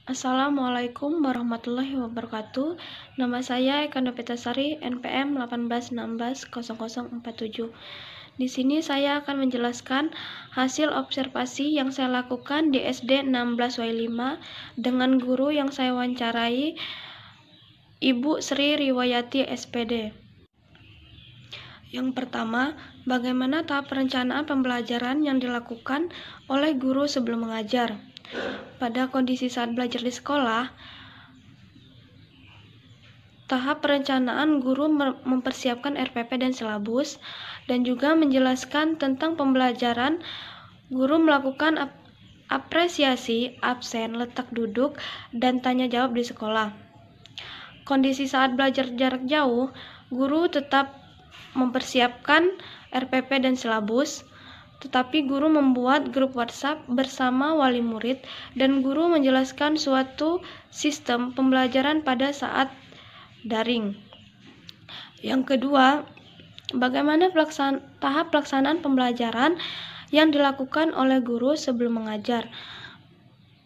Assalamualaikum warahmatullahi wabarakatuh. Nama saya Eka Novitasari, NPM 18160047. Di sini saya akan menjelaskan hasil observasi yang saya lakukan di SD 16W5 dengan guru yang saya wawancarai, Ibu Sri Riwayati SPD. Yang pertama, bagaimana tahap perencanaan pembelajaran yang dilakukan oleh guru sebelum mengajar. Pada kondisi saat belajar di sekolah, tahap perencanaan guru mempersiapkan RPP dan silabus, dan juga menjelaskan tentang pembelajaran. Guru melakukan apresiasi, absen, letak duduk, dan tanya jawab di sekolah. Kondisi saat belajar jarak jauh, guru tetap mempersiapkan RPP dan silabus, tetapi guru membuat grup WhatsApp bersama wali murid dan guru menjelaskan suatu sistem pembelajaran pada saat daring. Yang kedua, bagaimana tahap pelaksanaan pembelajaran yang dilakukan oleh guru sebelum mengajar.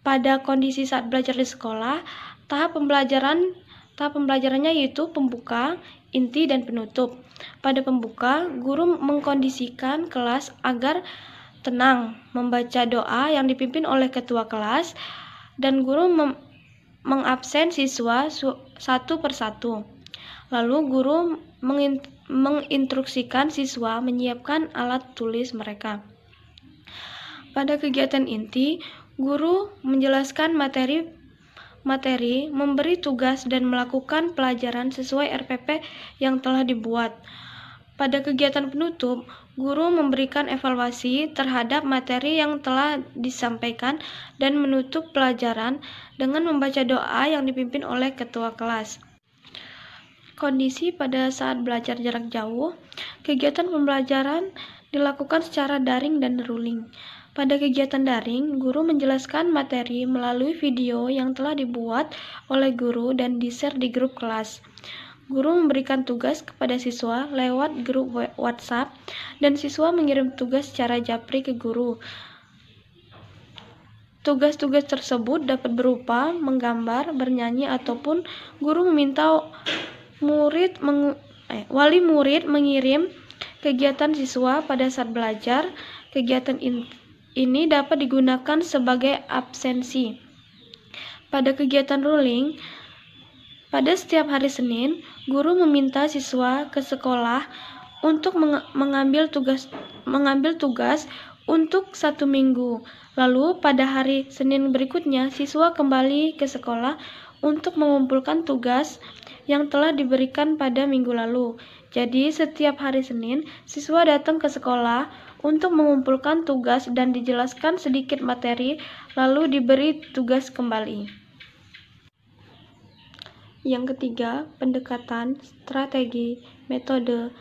Pada kondisi saat belajar di sekolah, tahap pembelajarannya yaitu pembuka, inti, dan penutup. Pada pembuka, guru mengkondisikan kelas agar tenang, membaca doa yang dipimpin oleh ketua kelas, dan guru mengabsen siswa satu persatu. Lalu guru menginstruksikan siswa menyiapkan alat tulis mereka. Pada kegiatan inti, guru menjelaskan materi, memberi tugas, dan melakukan pelajaran sesuai RPP yang telah dibuat. Pada kegiatan penutup, guru memberikan evaluasi terhadap materi yang telah disampaikan dan menutup pelajaran dengan membaca doa yang dipimpin oleh ketua kelas. Kondisi pada saat belajar jarak jauh, kegiatan pembelajaran dilakukan secara daring dan ruling. Pada kegiatan daring, guru menjelaskan materi melalui video yang telah dibuat oleh guru dan di-share di grup kelas. Guru memberikan tugas kepada siswa lewat grup WhatsApp dan siswa mengirim tugas secara japri ke guru. Tugas-tugas tersebut dapat berupa menggambar, bernyanyi, ataupun guru meminta wali murid mengirim kegiatan siswa pada saat belajar. Kegiatan ini dapat digunakan sebagai absensi. Pada kegiatan ruling, pada setiap hari Senin, guru meminta siswa ke sekolah untuk mengambil tugas untuk 1 minggu. Lalu pada hari Senin berikutnya, siswa kembali ke sekolah untuk mengumpulkan tugas yang telah diberikan pada minggu lalu. Jadi setiap hari Senin, siswa datang ke sekolah untuk mengumpulkan tugas dan dijelaskan sedikit materi, lalu diberi tugas kembali. Yang ketiga, pendekatan, strategi, metode,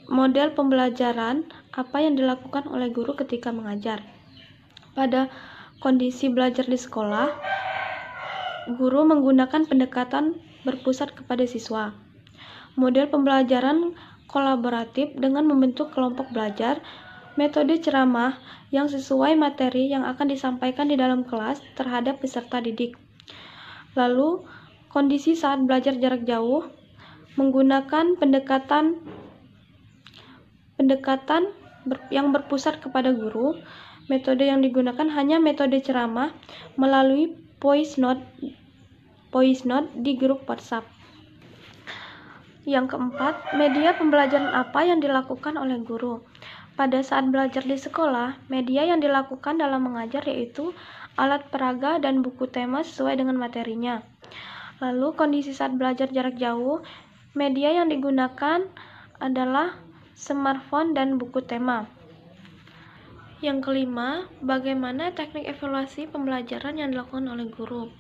model pembelajaran, apa yang dilakukan oleh guru ketika mengajar. Pada kondisi belajar di sekolah, guru menggunakan pendekatan berpusat kepada siswa. Model pembelajaran kolaboratif dengan membentuk kelompok belajar, metode ceramah yang sesuai materi yang akan disampaikan di dalam kelas terhadap peserta didik. Lalu, kondisi saat belajar jarak jauh menggunakan pendekatan yang berpusat kepada guru. Metode yang digunakan hanya metode ceramah melalui voice note di grup WhatsApp. Yang keempat, media pembelajaran apa yang dilakukan oleh guru. Pada saat belajar di sekolah, media yang dilakukan dalam mengajar yaitu alat peraga dan buku tema sesuai dengan materinya. Lalu kondisi saat belajar jarak jauh, media yang digunakan adalah smartphone dan buku tema. Yang kelima, bagaimana teknik evaluasi pembelajaran yang dilakukan oleh guru.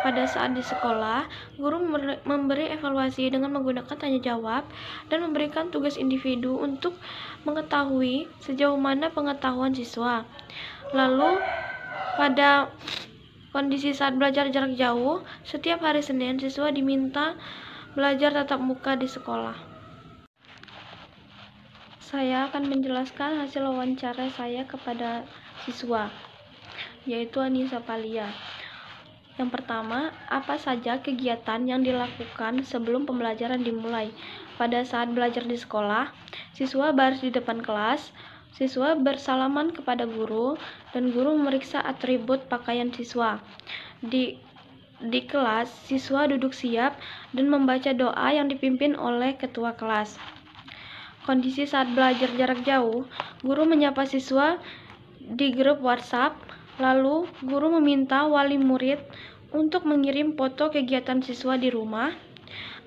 Pada saat di sekolah, guru memberi evaluasi dengan menggunakan tanya jawab dan memberikan tugas individu untuk mengetahui sejauh mana pengetahuan siswa. Lalu, pada kondisi saat belajar jarak jauh, setiap hari Senin siswa diminta belajar tatap muka di sekolah. Saya akan menjelaskan hasil wawancara saya kepada siswa, yaitu Anissa Palia. Yang pertama, apa saja kegiatan yang dilakukan sebelum pembelajaran dimulai? Pada saat belajar di sekolah, siswa baris di depan kelas, siswa bersalaman kepada guru, dan guru memeriksa atribut pakaian siswa. Di kelas, siswa duduk siap dan membaca doa yang dipimpin oleh ketua kelas. Kondisi saat belajar jarak jauh, guru menyapa siswa di grup WhatsApp, lalu guru meminta wali murid untuk mengirim foto kegiatan siswa di rumah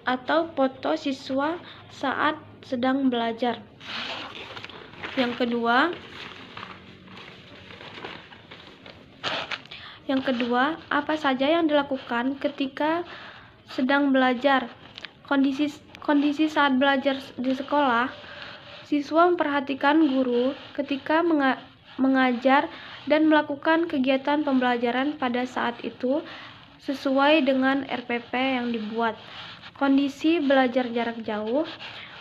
atau foto siswa saat sedang belajar. Yang kedua, apa saja yang dilakukan ketika sedang belajar? Kondisi saat belajar di sekolah, siswa memperhatikan guru ketika mengajar dan melakukan kegiatan pembelajaran pada saat itu sesuai dengan RPP yang dibuat. Kondisi belajar jarak jauh,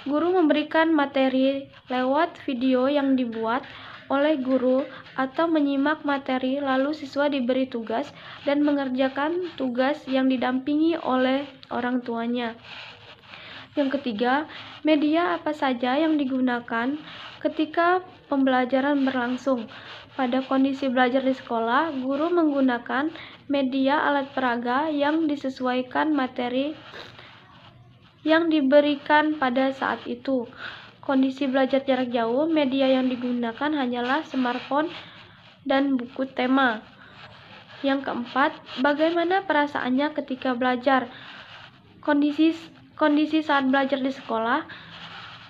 guru memberikan materi lewat video yang dibuat oleh guru atau menyimak materi, lalu siswa diberi tugas dan mengerjakan tugas yang didampingi oleh orang tuanya. Yang ketiga, media apa saja yang digunakan ketika pembelajaran berlangsung? Pada kondisi belajar di sekolah, guru menggunakan media alat peraga yang disesuaikan materi yang diberikan pada saat itu. Kondisi belajar jarak jauh, media yang digunakan hanyalah smartphone dan buku tema. Yang keempat, bagaimana perasaannya ketika belajar? Kondisi saat belajar di sekolah,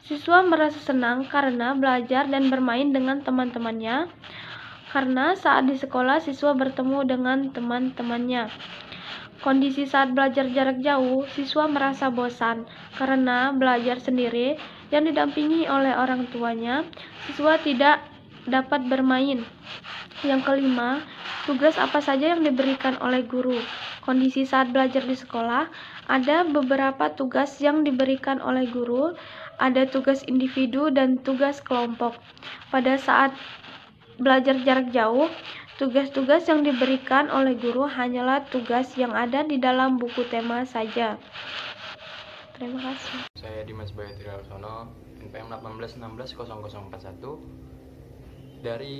siswa merasa senang karena belajar dan bermain dengan teman-temannya. Karena saat di sekolah, siswa bertemu dengan teman-temannya. Kondisi saat belajar jarak jauh, siswa merasa bosan karena belajar sendiri yang didampingi oleh orang tuanya, siswa tidak dapat bermain. Yang kelima, tugas apa saja yang diberikan oleh guru? Kondisi saat belajar di sekolah, ada beberapa tugas yang diberikan oleh guru, ada tugas individu dan tugas kelompok. Pada saat belajar jarak jauh, tugas-tugas yang diberikan oleh guru hanyalah tugas yang ada di dalam buku tema saja. Terima kasih. Saya Dimas Bayatri Alsono, NPM 18160041 dari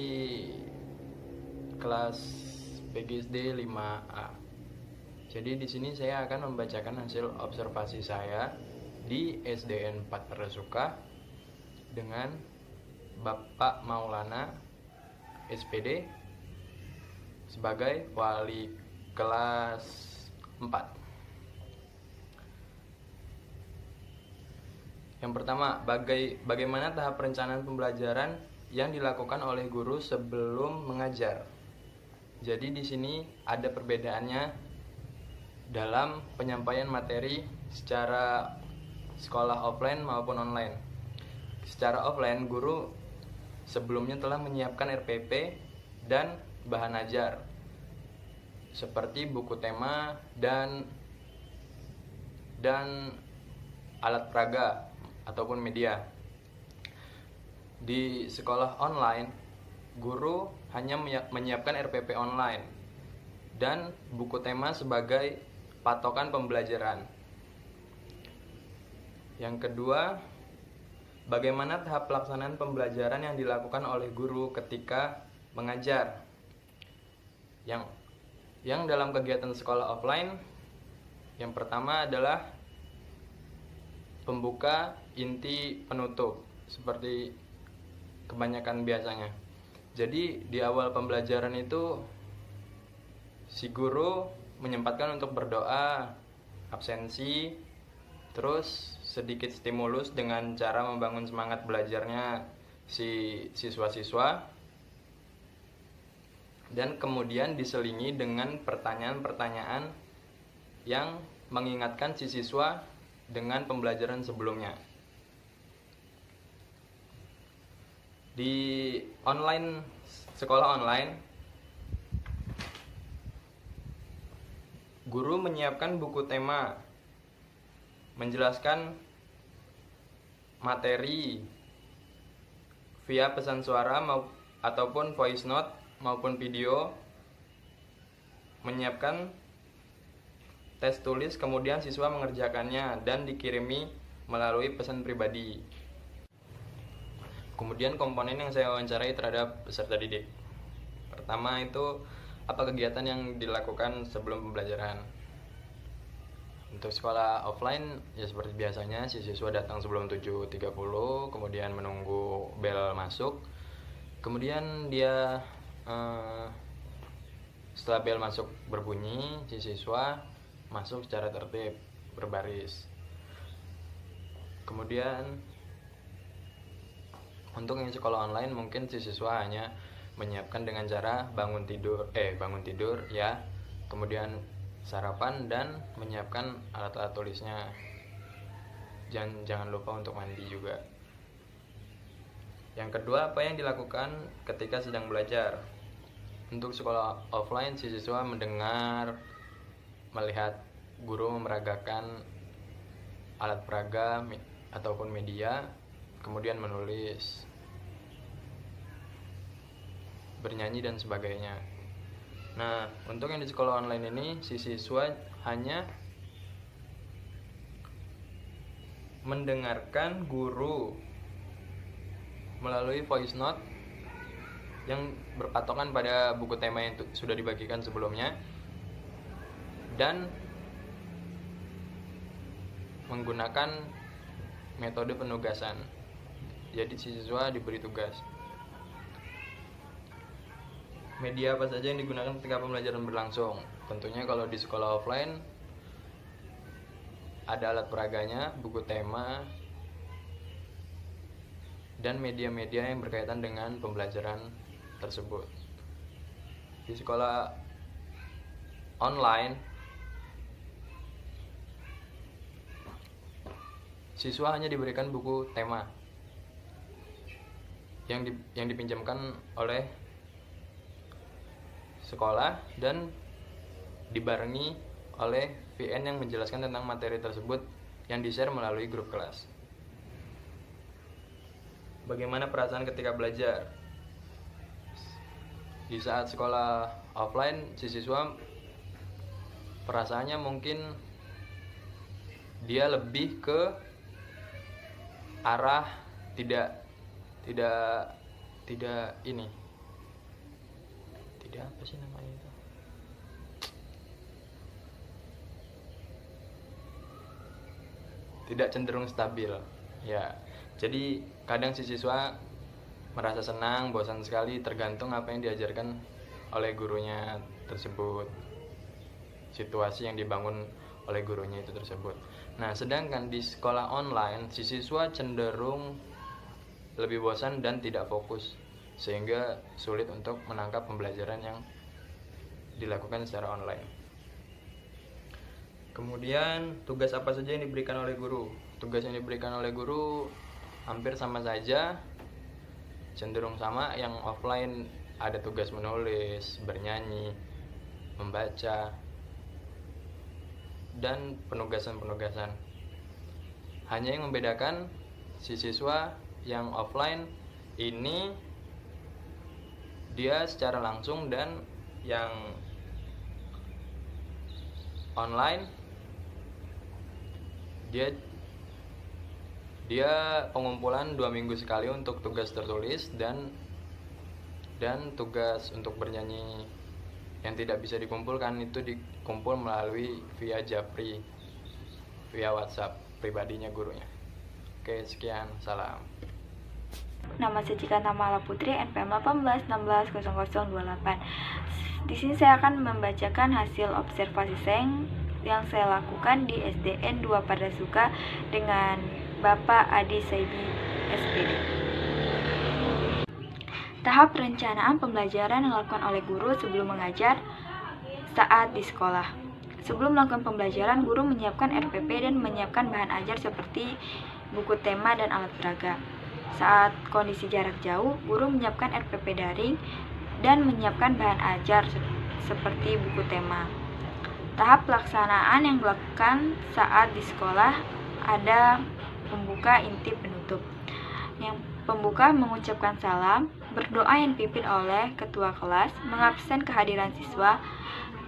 kelas PGSD 5A. Jadi di sini saya akan membacakan hasil observasi saya di SDN 4 Resuka dengan Bapak Maulana SPD sebagai wali kelas 4. Yang pertama, bagaimana tahap perencanaan pembelajaran yang dilakukan oleh guru sebelum mengajar. Jadi di sini ada perbedaannya dalam penyampaian materi secara sekolah offline maupun online. Secara offline, guru sebelumnya telah menyiapkan RPP dan bahan ajar seperti buku tema dan alat peraga ataupun media. Di sekolah online, guru hanya menyiapkan RPP online dan buku tema sebagai patokan pembelajaran. Yang kedua, bagaimana tahap pelaksanaan pembelajaran yang dilakukan oleh guru ketika mengajar? Yang dalam kegiatan sekolah offline, yang pertama adalah pembuka, inti, penutup, seperti kebanyakan biasanya. Jadi di awal pembelajaran itu si guru menyempatkan untuk berdoa, absensi, terus sedikit stimulus dengan cara membangun semangat belajarnya si siswa-siswa, dan kemudian diselingi dengan pertanyaan-pertanyaan yang mengingatkan si siswa dengan pembelajaran sebelumnya. Di sekolah online, guru menyiapkan buku tema, menjelaskan materi via pesan suara ataupun voice note maupun video, menyiapkan tes tulis, kemudian siswa mengerjakannya dan dikirimi melalui pesan pribadi. Kemudian komponen yang saya wawancarai terhadap peserta didik. Pertama itu, apa kegiatan yang dilakukan sebelum pembelajaran? Untuk sekolah offline, ya seperti biasanya, siswa datang sebelum 7.30, kemudian menunggu bel masuk. Kemudian dia setelah bel masuk berbunyi, siswa masuk secara tertib, berbaris. Kemudian untuk yang sekolah online mungkin siswa hanya menyiapkan dengan cara bangun tidur ya, kemudian sarapan dan menyiapkan alat-alat tulisnya. Jangan lupa untuk mandi juga. Yang kedua, apa yang dilakukan ketika sedang belajar? Untuk sekolah offline, siswa mendengar, melihat guru memeragakan alat peraga ataupun media, kemudian menulis, bernyanyi dan sebagainya. Nah, untuk yang di sekolah online ini, siswa hanya mendengarkan guru melalui voice note yang berpatokan pada buku tema yang sudah dibagikan sebelumnya dan menggunakan metode penugasan. Jadi siswa diberi tugas. Media apa saja yang digunakan ketika pembelajaran berlangsung? Tentunya kalau di sekolah offline ada alat peraganya, buku tema, dan media-media yang berkaitan dengan pembelajaran tersebut. Di sekolah online, siswa hanya diberikan buku tema yang dipinjamkan oleh sekolah dan dibarengi oleh VN yang menjelaskan tentang materi tersebut yang di-share melalui grup kelas. Bagaimana perasaan ketika belajar? Di saat sekolah offline, siswa perasaannya mungkin dia lebih ke arah tidak apa sih namanya itu? Tidak cenderung stabil. Ya. Jadi kadang siswa merasa senang, bosan sekali, tergantung apa yang diajarkan oleh gurunya tersebut. Situasi yang dibangun oleh gurunya itu tersebut. Nah, sedangkan di sekolah online, siswa cenderung lebih bosan dan tidak fokus, sehingga sulit untuk menangkap pembelajaran yang dilakukan secara online. Kemudian, tugas apa saja yang diberikan oleh guru? Tugas yang diberikan oleh guru hampir sama saja, cenderung sama. Yang offline ada tugas menulis, bernyanyi, membaca, dan penugasan-penugasan. Hanya yang membedakan siswa yang offline ini dia secara langsung, dan yang online dia pengumpulan 2 minggu sekali untuk tugas tertulis dan tugas untuk bernyanyi yang tidak bisa dikumpulkan itu dikumpul melalui via Japri, via WhatsApp pribadinya gurunya. Oke, sekian, salam. Nama saya Cika Tamala Putri, NPM 18160028. Di sini saya akan membacakan hasil observasi seng yang saya lakukan di SDN 2 Pardasuka dengan Bapak Adi Saibi, SPD. Tahap perencanaan pembelajaran yang dilakukan oleh guru sebelum mengajar saat di sekolah. Sebelum melakukan pembelajaran, guru menyiapkan RPP dan menyiapkan bahan ajar seperti buku tema dan alat peraga. Saat kondisi jarak jauh, guru menyiapkan RPP daring dan menyiapkan bahan ajar seperti buku tema. Tahap pelaksanaan yang dilakukan saat di sekolah ada pembuka, inti, penutup. Yang pembuka mengucapkan salam, berdoa yang dipimpin oleh ketua kelas, mengabsen kehadiran siswa,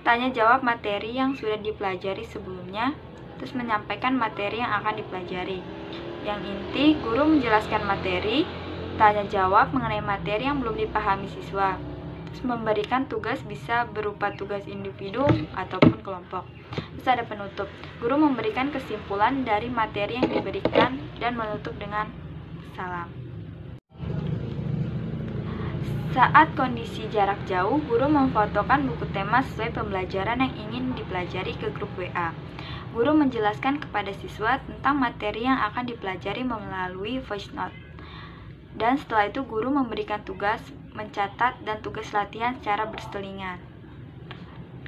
tanya jawab materi yang sudah dipelajari sebelumnya, terus menyampaikan materi yang akan dipelajari. Yang inti, guru menjelaskan materi, tanya jawab mengenai materi yang belum dipahami siswa, terus memberikan tugas bisa berupa tugas individu ataupun kelompok. Terus ada penutup, guru memberikan kesimpulan dari materi yang diberikan dan menutup dengan salam. Saat kondisi jarak jauh, guru memfotokan buku tema sesuai pembelajaran yang ingin dipelajari ke grup WA. Guru menjelaskan kepada siswa tentang materi yang akan dipelajari melalui voice note. Dan setelah itu guru memberikan tugas mencatat dan tugas latihan secara berselingan.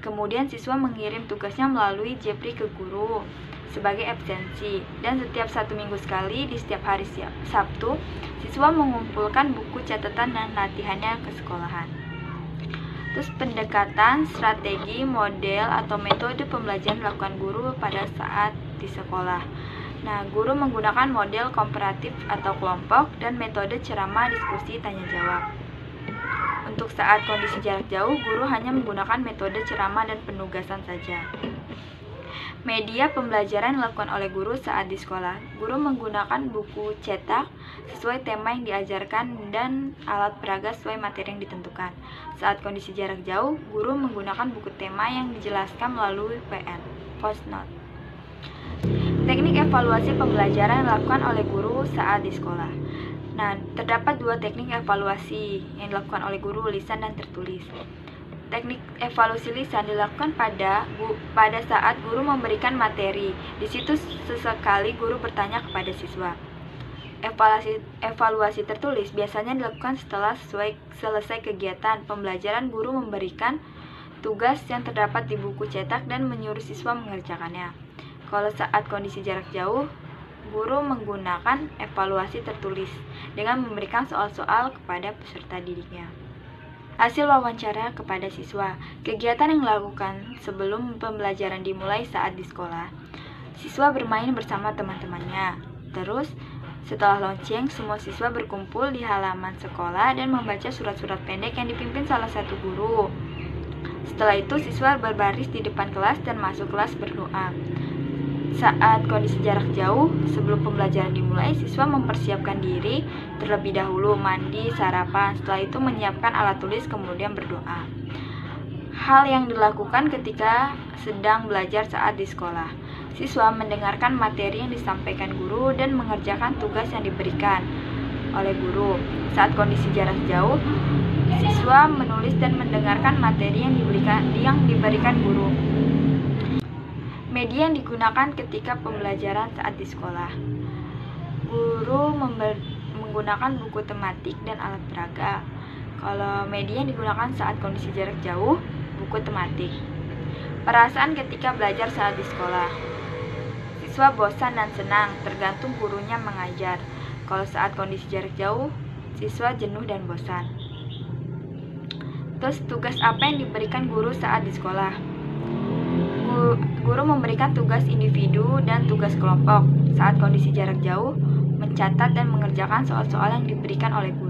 Kemudian siswa mengirim tugasnya melalui Jepri ke guru sebagai absensi, dan setiap 1 minggu sekali di setiap hari Sabtu, siswa mengumpulkan buku catatan dan latihannya ke sekolahan. Terus pendekatan, strategi, model, atau metode pembelajaran dilakukan guru pada saat di sekolah. Nah, guru menggunakan model komparatif atau kelompok dan metode ceramah, diskusi, tanya jawab. Untuk saat kondisi jarak jauh, guru hanya menggunakan metode ceramah dan penugasan saja. Media pembelajaran dilakukan oleh guru saat di sekolah. Guru menggunakan buku cetak sesuai tema yang diajarkan dan alat peraga sesuai materi yang ditentukan. Saat kondisi jarak jauh, guru menggunakan buku tema yang dijelaskan melalui PN, post note. Teknik evaluasi pembelajaran dilakukan oleh guru saat di sekolah. Nah, terdapat 2 teknik evaluasi yang dilakukan oleh guru, lisan dan tertulis. Teknik evaluasi lisan dilakukan pada saat guru memberikan materi. Di situ sesekali guru bertanya kepada siswa. Evaluasi tertulis biasanya dilakukan setelah selesai kegiatan pembelajaran. Guru memberikan tugas yang terdapat di buku cetak dan menyuruh siswa mengerjakannya. Kalau saat kondisi jarak jauh, guru menggunakan evaluasi tertulis dengan memberikan soal-soal kepada peserta didiknya. Hasil wawancara kepada siswa. Kegiatan yang dilakukan sebelum pembelajaran dimulai saat di sekolah. Siswa bermain bersama teman-temannya. Terus, setelah lonceng, semua siswa berkumpul di halaman sekolah dan membaca surat-surat pendek yang dipimpin salah satu guru. Setelah itu, siswa berbaris di depan kelas dan masuk kelas berdoa. Saat kondisi jarak jauh, sebelum pembelajaran dimulai, siswa mempersiapkan diri terlebih dahulu, mandi, sarapan, setelah itu menyiapkan alat tulis, kemudian berdoa. Hal yang dilakukan ketika sedang belajar saat di sekolah. Siswa mendengarkan materi yang disampaikan guru dan mengerjakan tugas yang diberikan oleh guru. Saat kondisi jarak jauh, siswa menulis dan mendengarkan materi yang diberikan guru. Media yang digunakan ketika pembelajaran saat di sekolah. Guru menggunakan buku tematik dan alat peraga. Kalau media yang digunakan saat kondisi jarak jauh, buku tematik. Perasaan ketika belajar saat di sekolah. Siswa bosan dan senang, tergantung gurunya mengajar. Kalau saat kondisi jarak jauh, siswa jenuh dan bosan. Terus tugas apa yang diberikan guru saat di sekolah? Guru memberikan tugas individu dan tugas kelompok. Saat kondisi jarak jauh, mencatat dan mengerjakan soal-soal yang diberikan oleh guru.